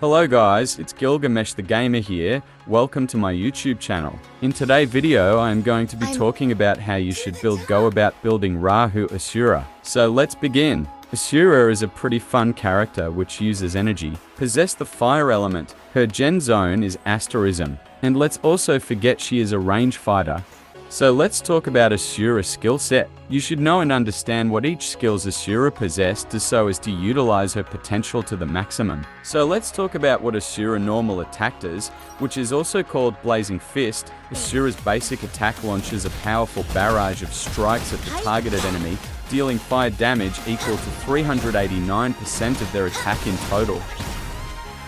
Hello guys, it's Gilgamesh the Gamer here. Welcome to my YouTube channel. In today's video, I am going to be talking about how you should go about building Rahu-Asura. So let's begin. Asura is a pretty fun character which uses energy, possess the fire element. Her gen zone is asterism. And let's also forget she is a range fighter. So let's talk about Asura's skill set. You should know and understand what each skills Asura possessed so as to utilize her potential to the maximum. So let's talk about what Asura normal attack does, which is also called Blazing Fist. Asura's basic attack launches a powerful barrage of strikes at the targeted enemy, dealing fire damage equal to 389% of their attack in total.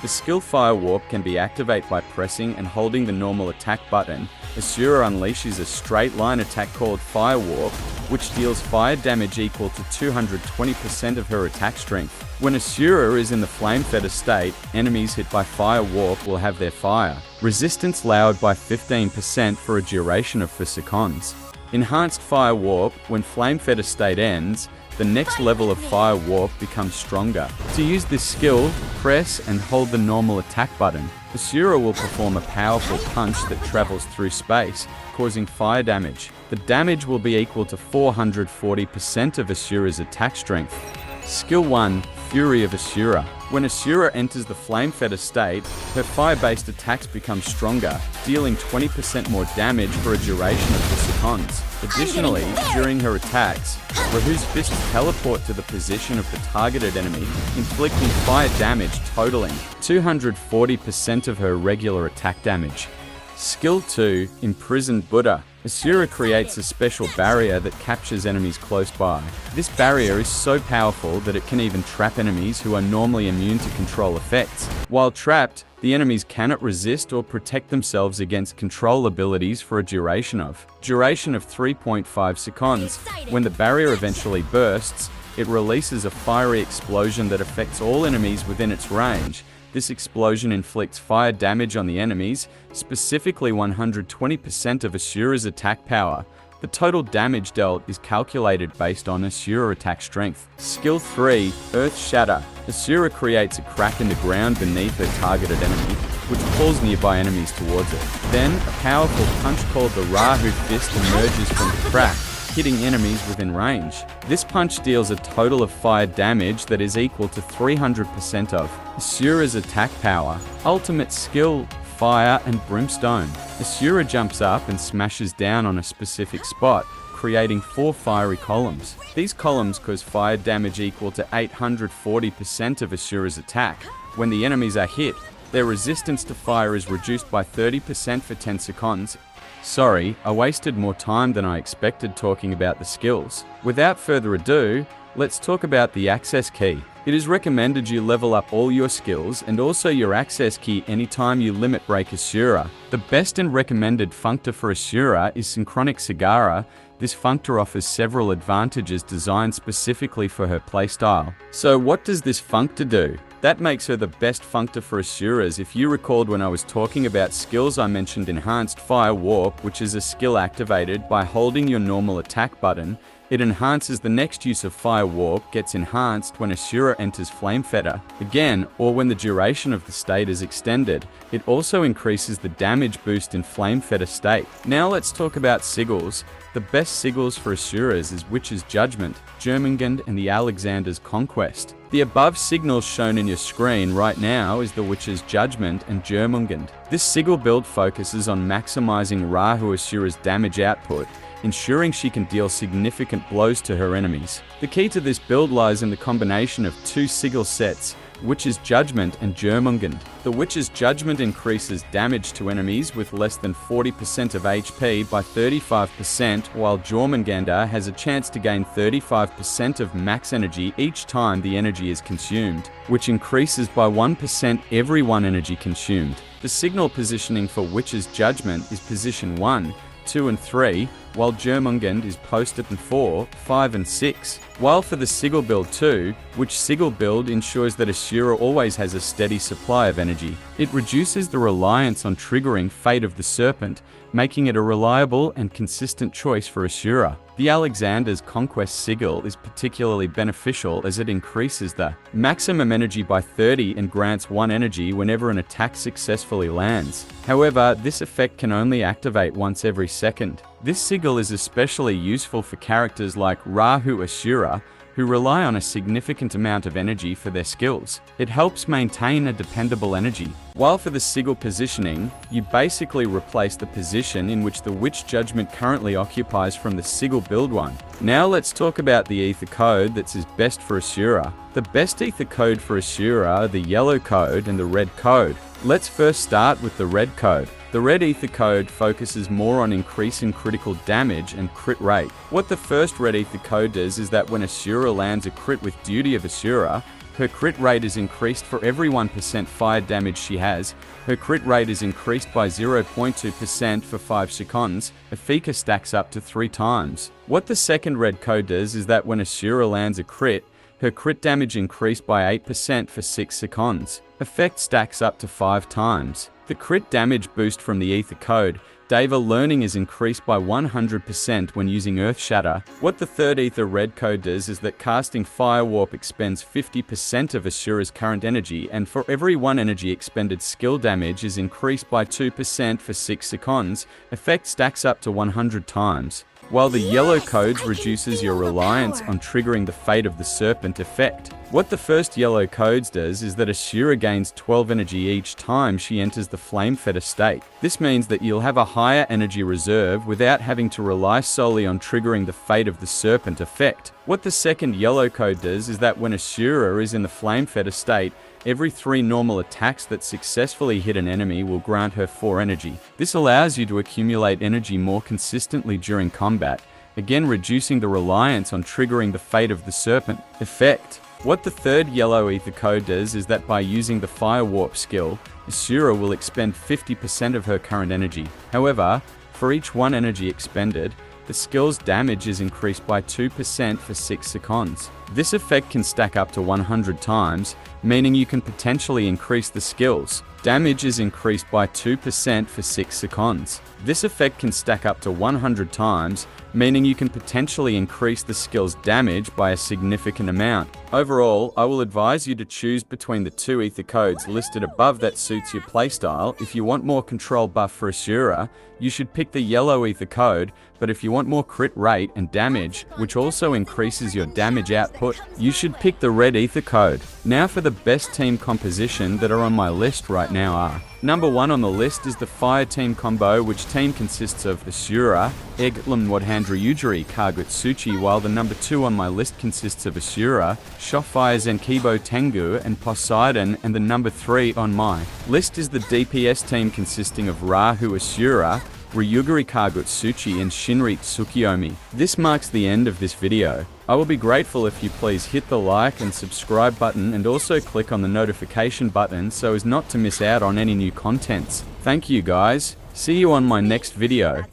The skill Fire Warp can be activated by pressing and holding the normal attack button. Asura unleashes a straight line attack called Fire Warp, which deals fire damage equal to 220% of her attack strength. When Asura is in the flame-fed state, enemies hit by Fire Warp will have their fire resistance lowered by 15% for a duration of 4 seconds. Enhanced Fire Warp, when flame-fed state ends, the next level of Fire Warp becomes stronger. To use this skill, press and hold the normal attack button. Asura will perform a powerful punch that travels through space, causing fire damage. The damage will be equal to 440% of Asura's attack strength. Skill 1, Fury of Asura. When Asura enters the flame-fed state, her fire-based attacks become stronger, dealing 20% more damage for a duration of 4 seconds. Additionally, during her attacks, Rahu's fists teleport to the position of the targeted enemy, inflicting fire damage totaling 240% of her regular attack damage. Skill 2, Imprisoned Buddha. Asura creates a special barrier that captures enemies close by. This barrier is so powerful that it can even trap enemies who are normally immune to control effects. While trapped, the enemies cannot resist or protect themselves against control abilities for a duration of 3.5 seconds. When the barrier eventually bursts, it releases a fiery explosion that affects all enemies within its range. This explosion inflicts fire damage on the enemies, specifically 120% of Asura's attack power. The total damage dealt is calculated based on Asura attack strength. Skill 3, Earth Shatter. Asura creates a crack in the ground beneath her targeted enemy, which pulls nearby enemies towards it. Then, a powerful punch called the Rahu Fist emerges from the crack, hitting enemies within range. This punch deals a total of fire damage that is equal to 300% of Asura's attack power. Ultimate skill, Fire and Brimstone. Asura jumps up and smashes down on a specific spot, creating 4 fiery columns. These columns cause fire damage equal to 840% of Asura's attack. When the enemies are hit, their resistance to fire is reduced by 30% for 10 seconds. Sorry, I wasted more time than I expected talking about the skills. Without further ado, let's talk about the access key. It is recommended you level up all your skills and also your access key anytime you limit break Asura. The best and recommended functor for Asura is Synchronic Sagara. This functor offers several advantages designed specifically for her playstyle. So what does this functor do? That makes her the best functor for Asuras. If you recalled when I was talking about skills, I mentioned Enhanced Fire Warp, which is a skill activated by holding your normal attack button. It enhances the next use of Fire Warp gets enhanced when Asura enters Flame Fetter again, or when the duration of the state is extended. It also increases the damage boost in Flame Fetter state. Now let's talk about Sigils. The best Sigils for Asuras is Witch's Judgment, Jörmungand and the Alexander's Conquest. The above signals shown in your screen right now is the Witch's Judgment and Jörmungand. This sigil build focuses on maximizing Rahu-Asura's damage output, ensuring she can deal significant blows to her enemies. The key to this build lies in the combination of 2 sigil sets, Witch's Judgment and Jörmungand. The Witch's Judgment increases damage to enemies with less than 40% of HP by 35%, while Jörmungand has a chance to gain 35% of max energy each time the energy is consumed, which increases by 1% every 1 energy consumed. The signal positioning for Witch's Judgment is position 1, 2 and 3, while Jurmungand is posted in 4, 5 and 6. While for the Sigil build 2, which Sigil build ensures that Asura always has a steady supply of energy. It reduces the reliance on triggering Fate of the Serpent, making it a reliable and consistent choice for Asura. The Alexander's Conquest Sigil is particularly beneficial as it increases the maximum energy by 30 and grants 1 energy whenever an attack successfully lands. However, this effect can only activate once every second. This sigil is especially useful for characters like Rahu-Asura, who rely on a significant amount of energy for their skills. It helps maintain a dependable energy. While for the sigil positioning, you basically replace the position in which the Witch Judgment currently occupies from the sigil build 1. Now let's talk about the Aether code that's best for Asura. The best Aether code for Asura are the yellow code and the red code. Let's first start with the red code. The red Aether code focuses more on increasing critical damage and crit rate. What the first red Aether code does is that when Asura lands a crit with Duty of Asura, her crit rate is increased for every 1% fire damage she has. Her crit rate is increased by 0.2% for 5 seconds. Afika stacks up to 3 times. What the second red code does is that when Asura lands a crit, her crit damage increased by 8% for 6 seconds. Effect stacks up to 5 times. The crit damage boost from the Aether code, Deva Learning, is increased by 100% when using Earth Shatter. What the third Aether red code does is that casting Fire Warp expends 50% of Asura's current energy, and for every 1 energy expended, skill damage is increased by 2% for 6 seconds. Effect stacks up to 100 times. While the yellow codes reduces your reliance on triggering the Fate of the Serpent effect. What the first yellow codes does is that Asura gains 12 energy each time she enters the Flame Fetter state. This means that you'll have a higher energy reserve without having to rely solely on triggering the Fate of the Serpent effect. What the second yellow code does is that when Asura is in the Flame Fetter state, every 3 normal attacks that successfully hit an enemy will grant her 4 energy. This allows you to accumulate energy more consistently during combat, again reducing the reliance on triggering the Fate of the Serpent effect. What the third yellow Aether code does is that by using the Fire Warp skill, Asura will expend 50% of her current energy. However, for each 1 energy expended, the skill's damage is increased by 2% for 6 seconds. This effect can stack up to 100 times, meaning you can potentially increase the skill's damage is increased by 2% for 6 seconds. This effect can stack up to 100 times, meaning you can potentially increase the skill's damage by a significant amount. Overall, I will advise you to choose between the 2 Aether codes listed above that suits your playstyle. If you want more control buff for Asura, you should pick the yellow Aether code, but if you want more crit rate and damage, which also increases your damage output, you should pick the red Aether code. Now for the best team composition that are on my list right now are: number 1 on the list is the Fire Team combo, which team consists of Asura, Eglam Wadhandra Ujiri Kagutsuchi, while the number 2 on my list consists of Asura, Shofire Zenkibo Tengu and Poseidon, and the number 3 on my list is the DPS team consisting of Rahu-Asura, Ryuguri Kagutsuchi and Shinri Tsukiyomi. This marks the end of this video. I will be grateful if you please hit the like and subscribe button and also click on the notification button so as not to miss out on any new contents. Thank you guys. See you on my next video.